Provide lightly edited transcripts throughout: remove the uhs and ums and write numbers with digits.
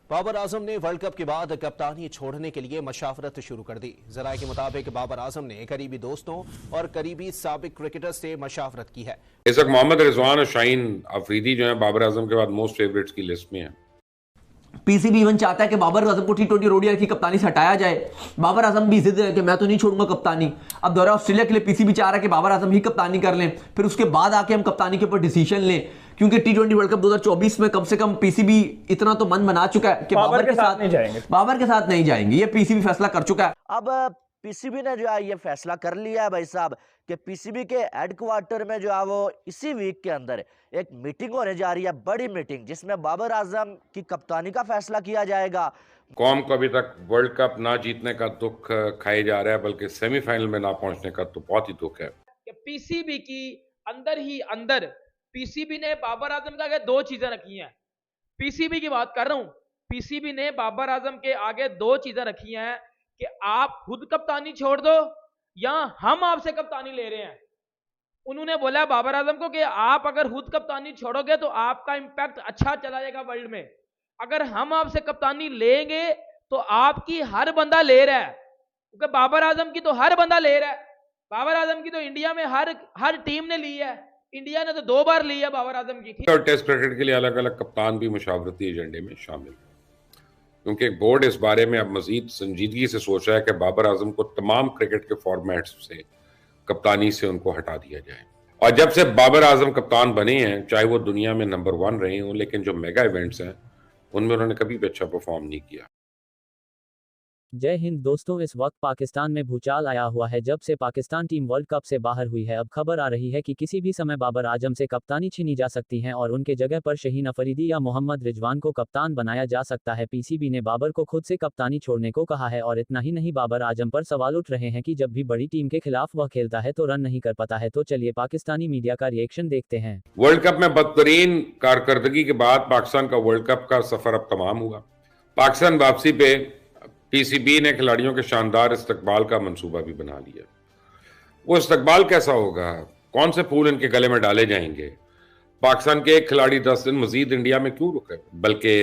बाबर आजम ने world cup के बाद कप्तानी छोड़ने के लिए मशावरत शुरू कर दी। जराये के मुताबिक बाबर आजम ने करीबी दोस्तों और करीबी साबिक क्रिकेटर से मशावरत की है। इस वक्त मोहम्मद रिजवान और शाहीन अफरीदी जो है बाबर आजम के बाद मोस्ट फेवरेट्स की लिस्ट में है। पीसीबी इवन चाहता है कि बाबर आजम को टी20 ओडीआई की कप्तानी से हटाया जाए। बाबर आजम भी जिद है कि मैं तो नहीं छोड़ूंगा कप्तानी। अब दौरा ऑस्ट्रेलिया के लिए पीसीबी चाह रहा है कि बाबर आजम ही कप्तानी कर लें, फिर उसके बाद आके हम कप्तानी के ऊपर डिसीजन लें, क्योंकि टी20 वर्ल्ड कप 2024 में कम से कम पीसीबी इतना तो मन बना चुका है कि बाबर के साथ नहीं जाएंगे। ये पीसीबी फैसला कर चुका है। अब पीसीबी ने जो है ये फैसला कर लिया है भाई साहब कि पीसीबी के हेडक्वार्टर में जो है वो इसी वीक के अंदर एक मीटिंग होने जा रही है, बड़ी मीटिंग, जिसमें बाबर आजम की कप्तानी का फैसला किया जाएगा। कौम को अभी तक वर्ल्ड कप ना जीतने का दुख खाया जा रहा है, बल्कि सेमीफाइनल में ना पहुंचने का तो बहुत ही दुख है। पीसीबी की अंदर ही अंदर पीसीबी ने बाबर आजम के आगे दो चीजें रखी हैं। पीसीबी की बात कर रहा हूं। पीसीबी ने बाबर आजम के आगे दो चीजें रखी हैं कि आप खुद कप्तानी छोड़ दो या हम आपसे कप्तानी ले रहे हैं। उन्होंने बोला बाबर आजम को कि आप अगर खुद कप्तानी छोड़ोगे तो आपका इंपैक्ट अच्छा चला जाएगा वर्ल्ड में। अगर हम आपसे कप्तानी लेंगे तो आपकी हर बंदा ले रहा है, क्योंकि बाबर आजम की तो हर बंदा ले रहा है। बाबर आजम की तो इंडिया में हर टीम ने ली है। इंडिया ने तो 2 बार ली है बाबर आजम की। और टेस्ट क्रिकेट के लिए अलग अलग कप्तान भी मुशावरती एजेंडे में शामिल है, क्योंकि बोर्ड इस बारे में अब मजीद संजीदगी से सोच रहा है कि बाबर आजम को तमाम क्रिकेट के फॉर्मेट्स से कप्तानी से उनको हटा दिया जाए। और जब से बाबर आजम कप्तान बने हैं, चाहे वो दुनिया में नंबर 1 रहे हों, लेकिन जो मेगा इवेंट्स हैं उनमें उन्होंने कभी भी अच्छा परफॉर्म नहीं किया। जय हिंद दोस्तों, इस वक्त पाकिस्तान में भूचाल आया हुआ है जब से पाकिस्तान टीम वर्ल्ड कप से बाहर हुई है। अब खबर आ रही है कि किसी भी समय बाबर आजम से कप्तानी छीनी जा सकती है और उनके जगह पर शाहीन अफरीदी या मोहम्मद रिजवान को कप्तान बनाया जा सकता है। पीसीबी ने बाबर को खुद से कप्तानी छोड़ने को कहा है और इतना ही नहीं, बाबर आजम पर सवाल उठ रहे हैं कि जब भी बड़ी टीम के खिलाफ वह खेलता है तो रन नहीं कर पाता है। तो चलिए पाकिस्तानी मीडिया का रिएक्शन देखते हैं। वर्ल्ड कप में बदतरीन कारकर्दगी के बाद पाकिस्तान का वर्ल्ड कप का सफर अब तमाम हुआ। पाकिस्तान वापसी पे पीसीबी ने खिलाड़ियों के शानदार इस्तकबाल का मंसूबा भी बना लिया। वो इस्तकबाल कैसा होगा, कौन से फूल इनके गले में डाले जाएंगे, पाकिस्तान के एक खिलाड़ी 10 दिन मजीद इंडिया में क्यों रुके, बल्कि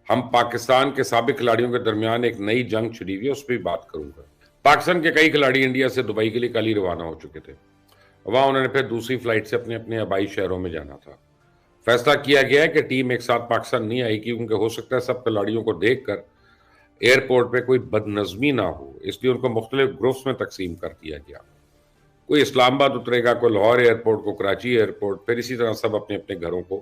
हम पाकिस्तान के साबिक खिलाड़ियों के दरमियान एक नई जंग छिड़ी हुई है, उस पर भी बात करूंगा। पाकिस्तान के कई खिलाड़ी इंडिया से दुबई के लिए कल ही रवाना हो चुके थे। वहां उन्होंने फिर दूसरी फ्लाइट से अपने अपने आबाई शहरों में जाना था। फैसला किया गया है कि टीम एक साथ पाकिस्तान नहीं आएगी, क्योंकि हो सकता है सब खिलाड़ियों को देखकर एयरपोर्ट पे कोई बदनज़मी ना हो, इसलिए उनको मुख्तलिफ ग्रुप्स में तकसीम कर दिया गया। कोई इस्लामाबाद उतरेगा, कोई लाहौर एयरपोर्ट, को कराची एयरपोर्ट, फिर इसी तरह सब अपने अपने घरों को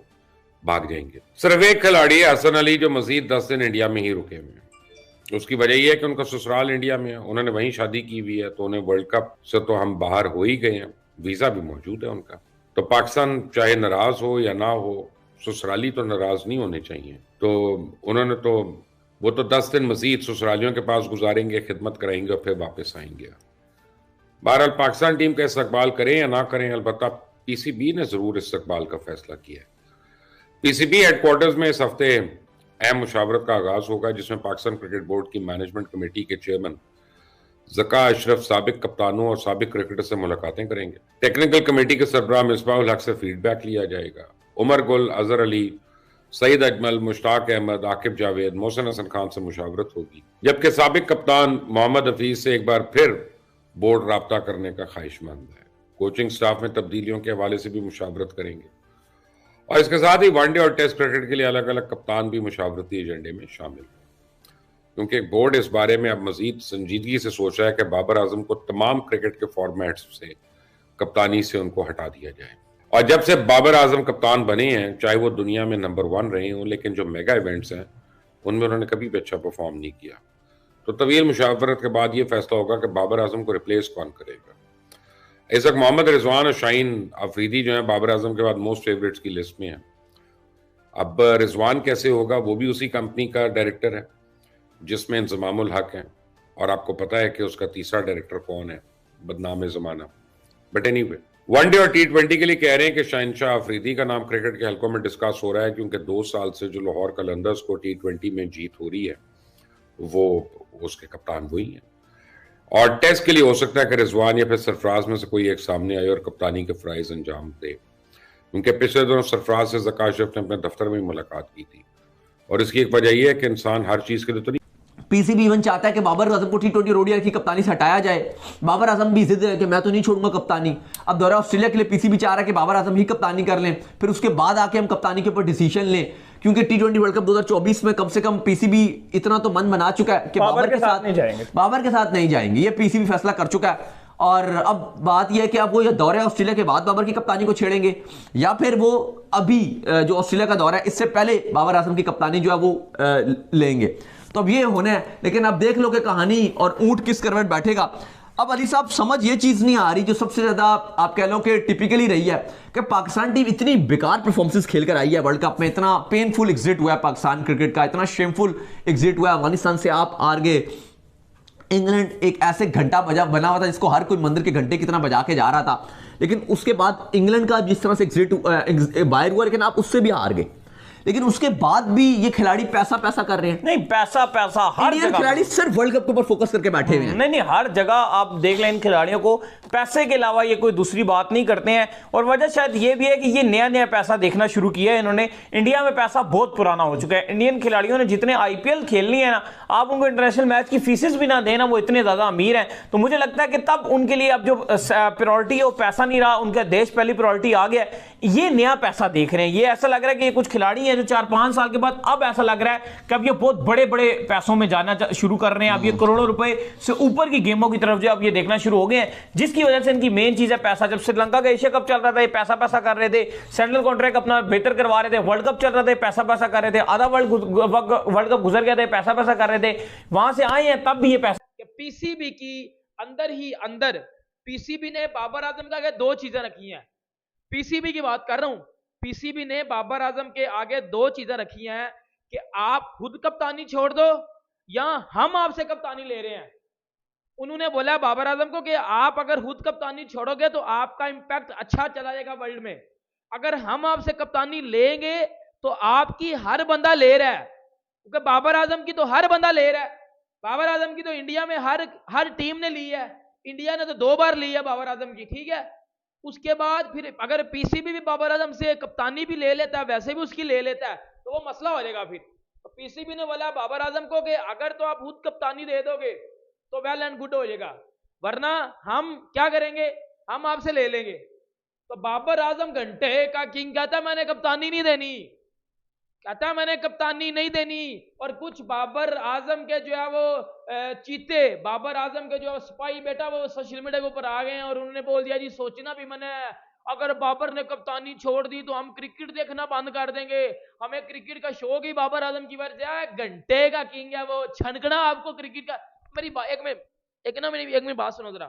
भाग जाएंगे। सिर्फ एक खिलाड़ी हसन अली जो मजीद 10 दिन इंडिया में ही रुके हुए हैं। उसकी वजह यह है कि उनका ससुराल इंडिया में है, उन्होंने वहीं शादी की हुई है, तो उन्हें वर्ल्ड कप से तो हम बाहर हो ही गए हैं, वीज़ा भी मौजूद है उनका। तो पाकिस्तान चाहे नाराज हो या ना हो, ससुराली तो नाराज नहीं होने चाहिए। तो उन्होंने तो वो तो 10 दिन मजीद ससुरालियों के पास गुजारेंगे, खिदमत कराएंगे और फिर वापस आएंगे। बहरहाल पाकिस्तान टीम का इस्तकबाल करें या ना करें, अलबत्ता पीसीबी ने जरूर इस्तकबाल का फैसला किया है। पीसीबी हेडक्वार्टर्स में इस हफ्ते अहम मुशावरत का आगाज होगा, जिसमें पाकिस्तान क्रिकेट बोर्ड की मैनेजमेंट कमेटी के चेयरमैन ज़का अशरफ साबिक कप्तानों और साबिक क्रिकेटर से मुलाकातें करेंगे। टेक्निकल कमेटी के सरबराह मिसबाहुल हक से फीडबैक लिया जाएगा। उमर गुल, अजहर अली, सईद अजमल, मुश्ताक अहमद, आकिब जावेद, मोहसिन हसन खान से मुशावरत होगी, जबकि साबिक कप्तान मोहम्मद हफीज से एक बार फिर बोर्ड राब्ता करने का ख्वाहिशमंद है। कोचिंग स्टाफ में तब्दीलियों के हवाले से भी मुशावरत करेंगे और इसके साथ ही वनडे और टेस्ट क्रिकेट के लिए अलग अलग कप्तान भी मुशावरती एजेंडे में शामिल है, क्योंकि बोर्ड इस बारे में अब मजीद संजीदगी से सोच रहा है कि बाबर आजम को तमाम क्रिकेट के फॉर्मेट्स से कप्तानी से उनको हटा दिया जाए। और जब से बाबर आजम कप्तान बने हैं, चाहे वो दुनिया में नंबर 1 रहे हों, लेकिन जो मेगा इवेंट्स हैं उनमें उन्होंने कभी भी अच्छा परफॉर्म नहीं किया। तो तवील मुशावरत के बाद ये फैसला होगा कि बाबर आजम को रिप्लेस कौन करेगा। इस वक्त मोहम्मद रिजवान और शाहीन अफरीदी जो है बाबर आजम के बाद मोस्ट फेवरेट्स की लिस्ट में है। अब रिजवान कैसे होगा, वो भी उसी कंपनी का डायरेक्टर है जिसमें इंजमामुल हक है, और आपको पता है कि उसका तीसरा डायरेक्टर कौन है, बदनाम ज़माना। बट एनीवे, वनडे और टी20 के लिए कह रहे हैं कि शहनशाह अफरीदी का नाम क्रिकेट के हलकों में डिस्कस हो रहा है, क्योंकि 2 साल से जो लाहौर कलंदर्स को टी20 में जीत हो रही है वो उसके कप्तान वही हैं। और टेस्ट के लिए हो सकता है कि रिजवान या फिर सरफराज में से कोई एक सामने आए और कप्तानी के फ़राइज़ अंजाम दे, क्योंकि पिछले दिनों सरफराज से ज़का अशरफ ने अपने दफ्तर में मुलाकात की थी और इसकी एक वजह यह है कि इंसान हर चीज के लिए तो नहीं। पीसीबी इवन चाहता है कि बाबर आजम को टी20 ओडीआई की कप्तानी से हटाया जाए। बाबर आजम भी जिद है कि मैं तो नहीं छोड़ूंगा कप्तानी। अब दौरा ऑस्ट्रेलिया के लिए पीसीबी चाह रहा है कि बाबर आजम ही कप्तानी कर लें, फिर उसके बाद आके हम कप्तानी के ऊपर डिसीजन लें, क्योंकि टी20 वर्ल्ड कप 2024 में कम से कम पीसीबी इतना तो मन बना चुका है कि बाबर के साथ नहीं जाएंगे। ये पीसीबी फैसला कर चुका है। और अब बात यह है कि अब वो दौरे ऑस्ट्रेलिया के बाद बाबर की कप्तानी को छेड़ेंगे, या फिर वो अभी जो ऑस्ट्रेलिया का दौरा है इससे पहले बाबर आजम की कप्तानी जो है वो लेंगे। तो अब ये होना है। लेकिन अब देख लो कि कहानी और ऊंट किस करवट बैठेगा। अब अली साहब समझ ये चीज नहीं आ रही जो सबसे ज्यादा आप कह लो कि टिपिकली रही है कि पाकिस्तान टीम इतनी बेकार परफॉर्मेंस खेल कर आई है वर्ल्ड कप में, इतना पेनफुल एग्जिट हुआ है पाकिस्तान क्रिकेट का, इतना शेमफुल एग्जिट हुआ है। अफगानिस्तान से आप हार गए। इंग्लैंड एक ऐसे घंटा बना हुआ था जिसको हर कोई मंदिर के घंटे की तरह बजा के जा रहा था, लेकिन उसके बाद इंग्लैंड का जिस तरह से एग्जिट बाहर हुआ, लेकिन आप उससे भी हार गए। लेकिन उसके बाद भी ये खिलाड़ी पैसा कर रहे हैं। नहीं, पैसा हर जगह खिलाड़ी सिर्फ वर्ल्ड कप के ऊपर फोकस करके बैठे हुए हैं। नहीं, हर जगह आप देख लें इन खिलाड़ियों को पैसे के अलावा ये कोई दूसरी बात नहीं करते हैं। और वजह शायद ये भी है कि ये नया पैसा देखना शुरू किया है इन्होंने। इंडिया में पैसा बहुत पुराना हो चुका है। इंडियन खिलाड़ियों ने जितने आईपीएल खेलनी है ना, आप उनको इंटरनेशनल मैच की फीसेस भी ना देना, वो इतने ज्यादा अमीर हैं। तो मुझे लगता है कि तब उनके लिए अब जो प्रायोरिटी है वो पैसा नहीं रहा, उनका देश पहली प्रायोरिटी आ गया। ये नया पैसा देख रहे हैं। ये ऐसा लग रहा है कि ये कुछ खिलाड़ी हैं जो 4-5 साल के बाद अब ऐसा लग रहा है कि अब ये बहुत बड़े बड़े पैसों में जाना शुरू कर रहे हैं। अब ये करोड़ों रुपए से ऊपर की गेमों की तरफ जो अब ये देखना शुरू हो गए हैं, जिसकी वजह से इनकी मेन चीज है पैसा। जब श्रीलंका का एशिया कप चल रहा था, ये पैसा कर रहे थे, सेंट्रल कॉन्ट्रैक्ट अपना बेहतर करवा रहे थे। वर्ल्ड कप चल रहा था, पैसा कर रहे थे। आधा वर्ल्ड कप गुजर गया था, पैसा कर रहे थे। वहां से आए हैं तब भी ये पैसा। पीसीबी की अंदर ही अंदर पीसीबी ने बाबर आजम का आगे दो चीजें रखी हैं। पीसीबी की बात कर रहा हूं। पीसीबी ने बाबर आजम के आगे दो चीजें रखी हैं कि आप खुद कप्तानी छोड़ दो या हम आपसे कप्तानी ले रहे हैं। उन्होंने बोला बाबर आजम को कि आप अगर खुद कप्तानी छोड़ोगे तो आपका इंपैक्ट अच्छा चला जाएगा वर्ल्ड में। अगर हम आपसे कप्तानी लेंगे तो आपकी हर बंदा ले रहा है, क्योंकि बाबर आजम की तो हर बंदा ले रहा है। बाबर आजम की तो इंडिया में हर टीम ने ली है। इंडिया ने तो 2 बार ली है बाबर आजम की, ठीक है। उसके बाद फिर अगर पीसीबी भी बाबर आजम से कप्तानी भी ले लेता है, वैसे भी उसकी ले लेता है, तो वो मसला हो जाएगा। फिर तो पीसीबी ने बोला बाबर आजम को कि अगर तो आप खुद कप्तानी दे दोगे तो वेल एंड गुड हो जाएगा, वरना हम क्या करेंगे, हम आपसे ले लेंगे। तो बाबर आजम घंटे का किंग कहता मैंने कप्तानी नहीं देनी, कहता मैंने कप्तानी नहीं देनी। और कुछ बाबर आजम के जो है वो चीते, बाबर आजम के जो सिपाही बेटा वो सोशल मीडिया के ऊपर आ गए हैं और उन्होंने बोल दिया जी सोचना भी मैंने, अगर बाबर ने कप्तानी छोड़ दी तो हम क्रिकेट देखना बंद कर देंगे, हमें क्रिकेट का शौक ही बाबर आजम की वजह है। घंटे का किंग है वो, छनकना आपको क्रिकेट का। मेरी एक मिनट बात सुनो जरा।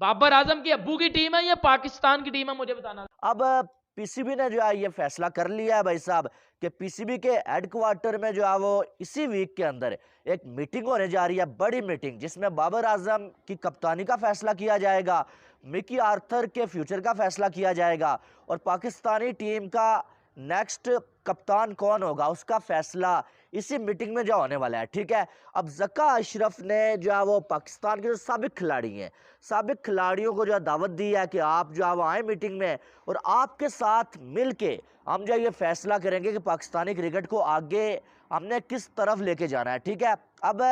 बाबर आजम की अब्बू की टीम है या पाकिस्तान की टीम है, मुझे बताना। अब पीसीबी ने जो है ये फैसला कर लिया है भाई साहब कि पीसीबी के हेडक्वार्टर में जो है वो इसी वीक के अंदर एक मीटिंग होने जा रही है, बड़ी मीटिंग, जिसमें बाबर आजम की कप्तानी का फैसला किया जाएगा, मिकी आर्थर के फ्यूचर का फैसला किया जाएगा और पाकिस्तानी टीम का नेक्स्ट कप्तान कौन होगा उसका फैसला इसी मीटिंग में जो होने वाला है, ठीक है। अब ज़का अशरफ ने जो है वो पाकिस्तान के जो साबिक खिलाड़ी हैं, साबिक खिलाड़ियों को जो है दावत दी है कि आप जो है वो आए मीटिंग में और आपके साथ मिल के हम जो ये फैसला करेंगे कि पाकिस्तानी क्रिकेट को आगे हमने किस तरफ लेके जाना है, ठीक है। अब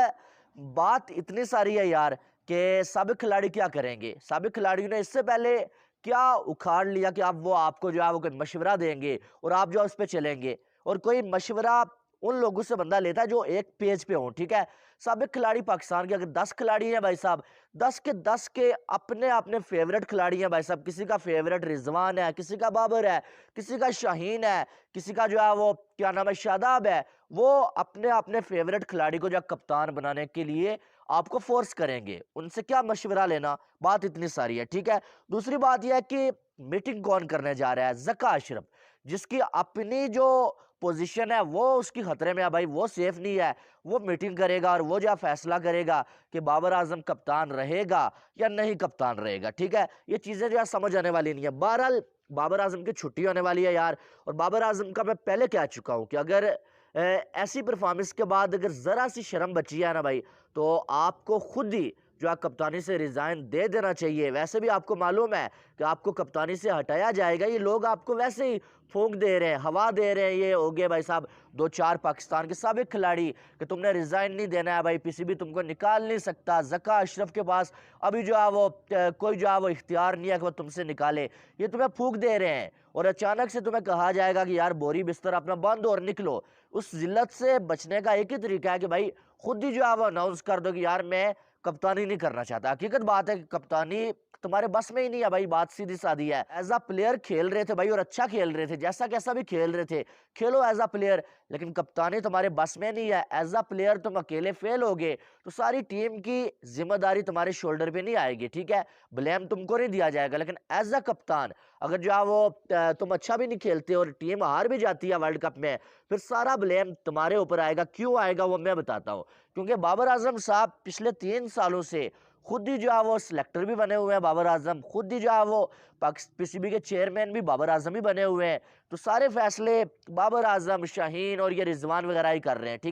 बात इतनी सारी है यार कि साबिक खिलाड़ी क्या करेंगे। साबिक खिलाड़ियों ने इससे पहले क्या उखाड़ लिया कि अब वो आपको जो है वो कोई मशवरा देंगे और आप जो उस पर चलेंगे, और कोई मशवरा उन लोगों से बंदा लेता है जो एक पेज पे हो, ठीक है। साबिक खिलाड़ी पाकिस्तान के अगर 10 खिलाड़ी हैं भाई साहब, 10 के 10 के अपने अपने फेवरेट खिलाड़ी हैं भाई साहब। किसी का फेवरेट रिजवान है, किसी का बाबर है, किसी का शाहीन है, किसी का जो है वो क्या नाम है शादाब है। वो अपने अपने फेवरेट खिलाड़ी को जो कप्तान बनाने के लिए आपको फोर्स करेंगे। उनसे क्या मशवरा लेना, बात इतनी सारी है, ठीक है। दूसरी बात यह है कि मीटिंग कौन करने जा रहा है, ज़का अशरफ, जिसकी अपनी जो पोजीशन है वो उसकी खतरे में है भाई, वो सेफ नहीं है। वो मीटिंग करेगा और वो जो फैसला करेगा कि बाबर आजम कप्तान रहेगा या नहीं कप्तान रहेगा, ठीक है। ये चीजें जो है समझ आने वाली नहीं है। बहरहाल बाबर आजम की छुट्टी होने वाली है यार, और बाबर आजम का मैं पहले कह चुका हूं कि अगर ऐसी परफॉर्मेंस के बाद अगर जरा सी शर्म बची है ना भाई, तो आपको खुद ही जो आप कप्तानी से रिजाइन दे देना चाहिए। वैसे भी आपको मालूम है कि आपको कप्तानी से हटाया जाएगा, ये लोग आपको वैसे ही फूंक दे रहे हैं, हवा दे रहे हैं। ये हो गए भाई साहब 2-4 पाकिस्तान के साबिक खिलाड़ी कि तुमने रिजाइन नहीं देना है भाई, पीसीबी तुमको निकाल नहीं सकता। ज़का अशरफ के पास अभी जो है वो कोई जो है वो इख्तियार नहीं है कि वो तुमसे निकाले, ये तुम्हें फूंक दे रहे हैं। और अचानक से तुम्हें कहा जाएगा कि यार बोरी बिस्तर अपना बंद और निकलो। उस जिल्लत से बचने का एक ही तरीका है कि भाई खुद ही जो है वो अनाउंस कर दो कि यार मैं कप्तानी नहीं करना चाहता। हकीकत बात है कि कप्तानी तुम्हारे बस में ही नहीं है भाई, बात सीधी सादी है। एज अ प्लेयर खेल रहे थे भाई और अच्छा खेल रहे थे, जैसा कैसा भी खेल रहे थे, खेलो एज अ प्लेयर, लेकिन कप्तानी तुम्हारे बस में नहीं है। एज अ प्लेयर तुम अकेले फेल हो गए तो सारी टीम की जिम्मेदारी तुम्हारे शोल्डर पे नहीं आएगी, ठीक है, ब्लेम तुमको नहीं दिया जाएगा। लेकिन एज अ कप्तान अगर जो है वो तुम अच्छा भी नहीं खेलते और टीम हार भी जाती है वर्ल्ड कप में, फिर सारा ब्लेम तुम्हारे ऊपर आएगा। क्यों आएगा वो मैं बताता हूँ। क्योंकि बाबर आजम साहब पिछले 3 सालों से खुद ही जो है वो सिलेक्टर भी बने हुए हैं, बाबर आजम खुद ही जो है वो पीसीबी के चेयरमैन भी बाबर आजम ही बने हुए हैं। तो सारे फैसले बाबर आजम, शाहीन और ये रिजवान वगैरह ही कर रहे हैं, ठीक।